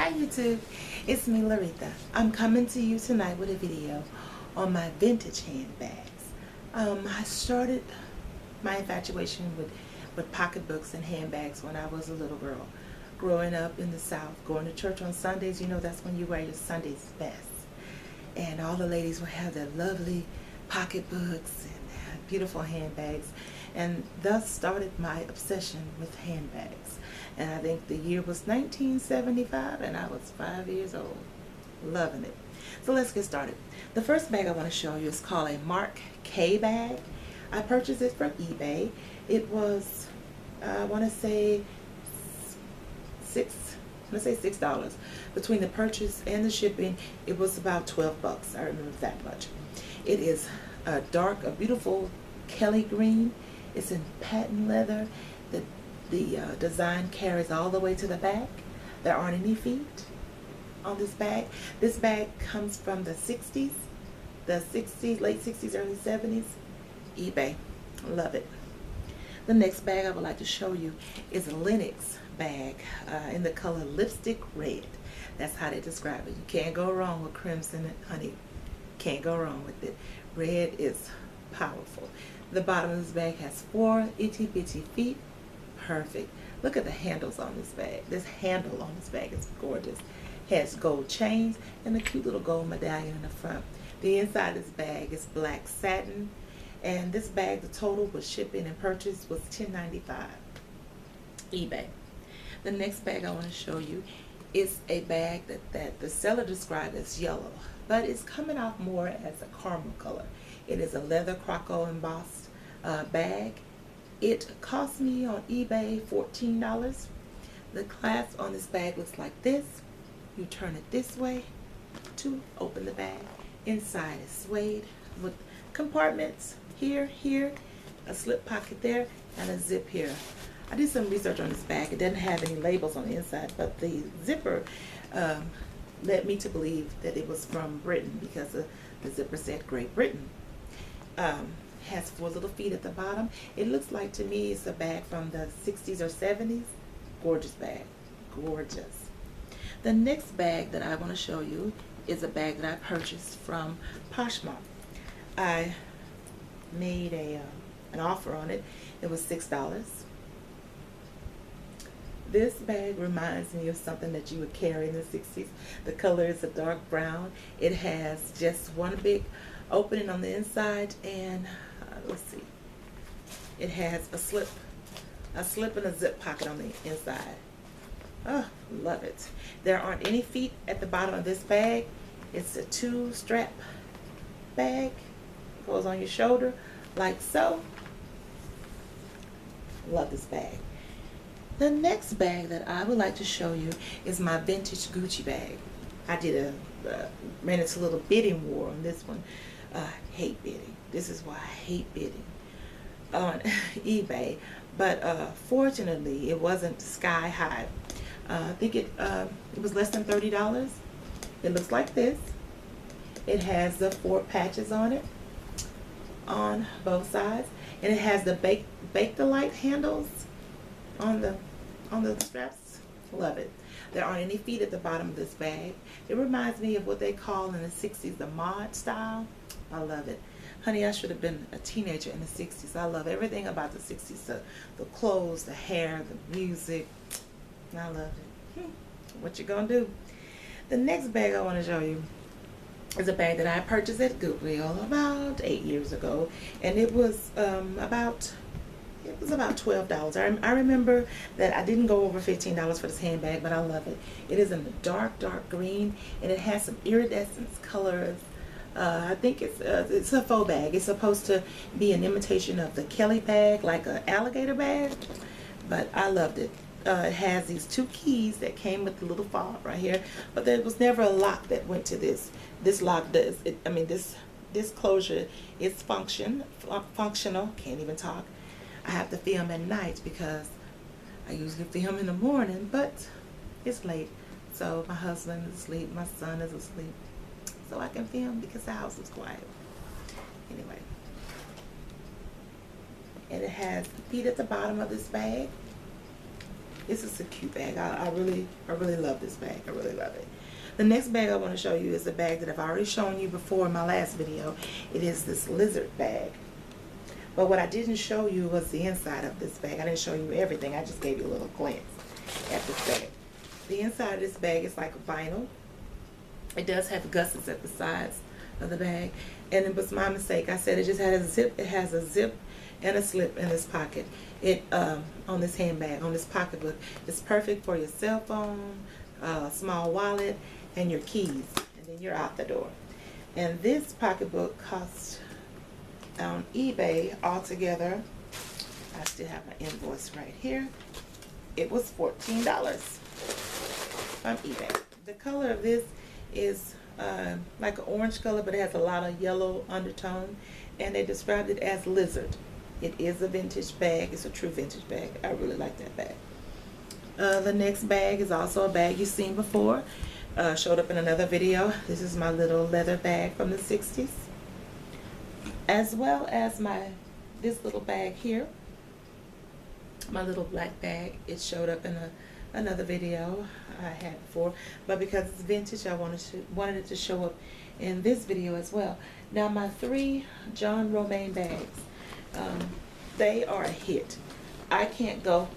Hi YouTube, it's me Laretha. I'm coming to you tonight with a video on my vintage handbags. I started my infatuation with pocketbooks and handbags when I was a little girl. Growing up in the South, going to church on Sundays, you know that's when you wear your Sunday's best. And all the ladies would have their lovely pocketbooks and beautiful handbags. And thus started my obsession with handbags. And I think the year was 1975 and I was 5 years old. Loving it. So let's get started. The first bag I want to show you is called a Mark K bag. I purchased it from eBay. It was, I want to say $6. Between the purchase and the shipping, it was about 12 bucks. I remember that much. It is a beautiful Kelly green. It's in patent leather. The design carries all the way to the back. There aren't any feet on this bag. This bag comes from the 60s, late 60s, early 70s. eBay. Love it. The next bag I would like to show you is a Lenox bag in the color lipstick red. That's how they describe it. You can't go wrong with crimson, honey. Can't go wrong with it. Red is powerful. The bottom of this bag has 4 itty bitty feet. Perfect. Look at the handles on this bag. This handle on this bag is gorgeous. Has gold chains and a cute little gold medallion in the front. The inside of this bag is black satin. And this bag, the total with shipping and purchase was $10.95. eBay. The next bag I want to show you is a bag that the seller described as yellow, but it's coming off more as a caramel color. It is a leather Croco-Embossed bag. It cost me on eBay $14. The clasp on this bag looks like this. You turn it this way to open the bag. Inside is suede with compartments here, a slip pocket there, and a zip here. I did some research on this bag. It doesn't have any labels on the inside, but the zipper led me to believe that it was from Britain because the zipper said Great Britain. Has 4 little feet at the bottom. It looks like to me it's a bag from the 60s or 70s. Gorgeous bag. Gorgeous. The next bag that I want to show you is a bag that I purchased from Poshmark. I made an offer on it. It was $6. This bag reminds me of something that you would carry in the 60s. The color is a dark brown. It has just one big opening on the inside, and let's see, it has a slip and a zip pocket on the inside. Oh, love it. There aren't any feet at the bottom of this bag. It's a 2-strap bag. Goes on your shoulder like so. Love this bag. The next bag that I would like to show you is my vintage Gucci bag. I ran into a little bidding war on this one. Hate bidding. This is why I hate bidding on eBay. But fortunately, it wasn't sky high. I think it was less than $30. It looks like this. It has the 4 patches on it on both sides, and it has the Bake-the-Light handles on the straps. Love it. There aren't any feet at the bottom of this bag. It reminds me of what they call in the 60s the mod style. I love it. Honey, I should have been a teenager in the 60s. I love everything about the 60s. The clothes, the hair, the music. I love it. What you gonna do? The next bag I want to show you is a bag that I purchased at Goodwill about 8 years ago, and it was about $12. I remember that I didn't go over $15 for this handbag, but I love it. It is in the dark green, and it has some iridescent colors. I think it's a faux bag. It's supposed to be an imitation of the Kelly bag, like an alligator bag, but I loved it. It has these 2 keys that came with the little fob right here, but there was never a lock that went to this. This lock does. This closure is functional. Can't even talk. I have to film at night because I usually film in the morning, but it's late. So my husband is asleep, my son is asleep. So I can film because the house is quiet. Anyway. And it has feet at the bottom of this bag. This is a cute bag. I really love this bag. I really love it. The next bag I want to show you is a bag that I've already shown you before in my last video. It is this lizard bag. But what I didn't show you was the inside of this bag. I didn't show you everything. I just gave you a little glance at this bag. The inside of this bag is like vinyl. It does have gussets at the sides of the bag. And it was my mistake. I said it just had a zip. It has a zip and a slip in this pocket. It on this handbag, on this pocketbook. It's perfect for your cell phone, small wallet, and your keys, and then you're out the door. And this pocketbook cost on eBay altogether, I still have my invoice right here, it was $14 on eBay. The color of this is like an orange color, but it has a lot of yellow undertone, and they described it as lizard. It is a vintage bag. It's a true vintage bag. I really like that bag. The next bag is also a bag you've seen before. Showed up in another video. This is my little leather bag from the 60s. As well as this little bag here. My little black bag. It showed up in another video I had before. But because it's vintage, I wanted it to show up in this video as well. Now my 3 John Romaine bags. They are a hit. I can't go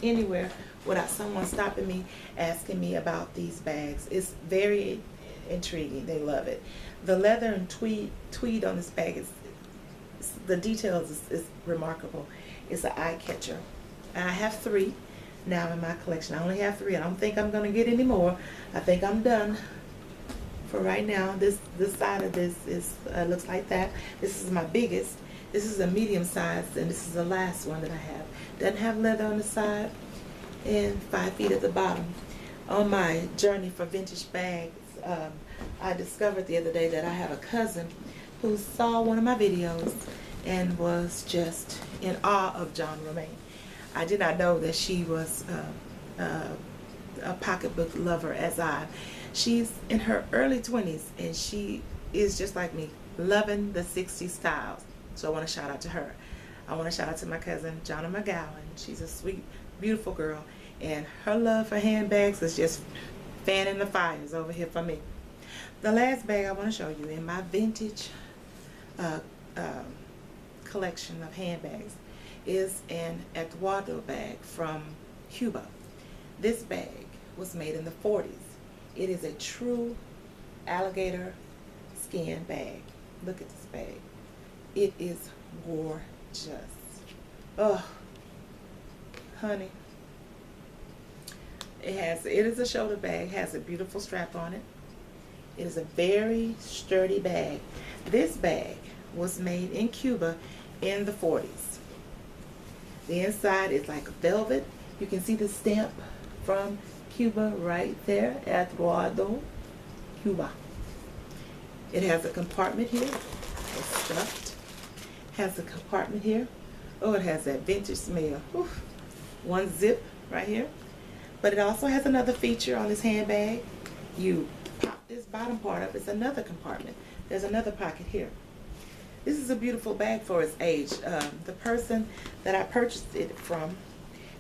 anywhere without someone stopping me, asking me about these bags. It's very intriguing. They love it. The leather and tweed on this bag the details is remarkable. It's an eye catcher. And I have 3 now in my collection. I only have 3. I don't think I'm gonna get any more. I think I'm done for right now. This side of this is looks like that. This is my biggest. This is a medium size, and this is the last one that I have. Doesn't have leather on the side, and 5 feet at the bottom. On my journey for vintage bags, I discovered the other day that I have a cousin who saw one of my videos and was just in awe of John Romaine. I did not know that she was a pocketbook lover as I. She's in her early 20s, and she is just like me, loving the 60s styles. So I want to shout out to her. I want to shout out to my cousin, Jonna McGowan. She's a sweet, beautiful girl, and her love for handbags is just fanning the fires over here for me. The last bag I want to show you in my vintage collection of handbags is an Eduardo bag from Cuba. This bag was made in the 40s. It is a true alligator skin bag. Look at this bag. It is gorgeous. Oh, honey. It is a shoulder bag, has a beautiful strap on it. It is a very sturdy bag. This bag was made in Cuba in the 40s. The inside is like velvet. You can see the stamp from Cuba right there, Eduardo, Cuba. It has a compartment here. It's stuffed. Has a compartment here. Oh, it has that vintage smell. Oof. One zip right here. But it also has another feature on this handbag. You pop this bottom part up. It's another compartment. There's another pocket here. This is a beautiful bag for its age. The person that I purchased it from,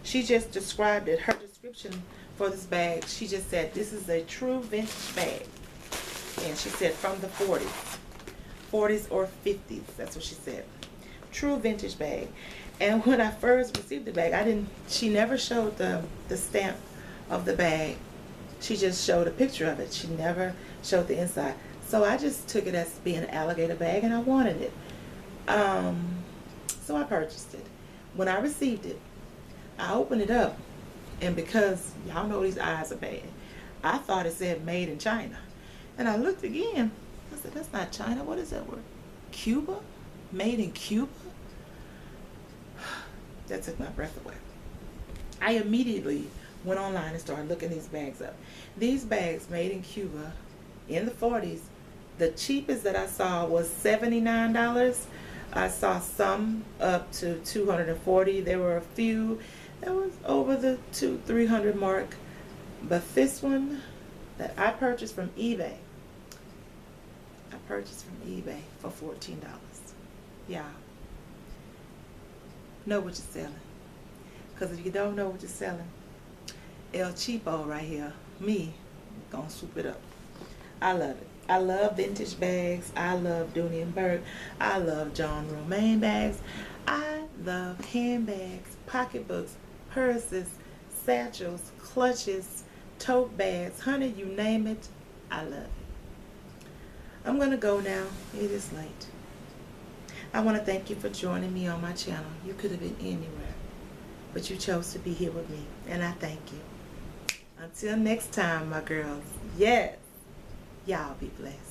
she just described it. Her description for this bag, she just said, this is a true vintage bag. And she said from the 40s. 40s or 50s. That's what she said. True vintage bag. And when I first received the bag, she never showed the stamp of the bag. She just showed a picture of it. She never showed the inside. So I just took it as being an alligator bag, and I wanted it. So I purchased it. When I received it, I opened it up, and because y'all know these eyes are bad, I thought it said made in China. And I looked again. I said, that's not China. What is that word? Cuba? Made in Cuba? That took my breath away. I immediately went online and started looking these bags up. These bags made in Cuba in the 40s, the cheapest that I saw was $79. I saw some up to $240. There were a few that was over the $200-300 mark. But this one that I purchased from eBay, for $14. Yeah. Know what you're selling. Because if you don't know what you're selling, El Cheapo right here. Me, gonna swoop it up. I love it. I love vintage bags. I love Dooney and Burke. I love John Romaine bags. I love handbags, pocketbooks, purses, satchels, clutches, tote bags. Honey, you name it, I love it. I'm gonna go now. It is late. I want to thank you for joining me on my channel. You could have been anywhere, but you chose to be here with me, and I thank you. Until next time, my girls. Yes. Y'all be blessed.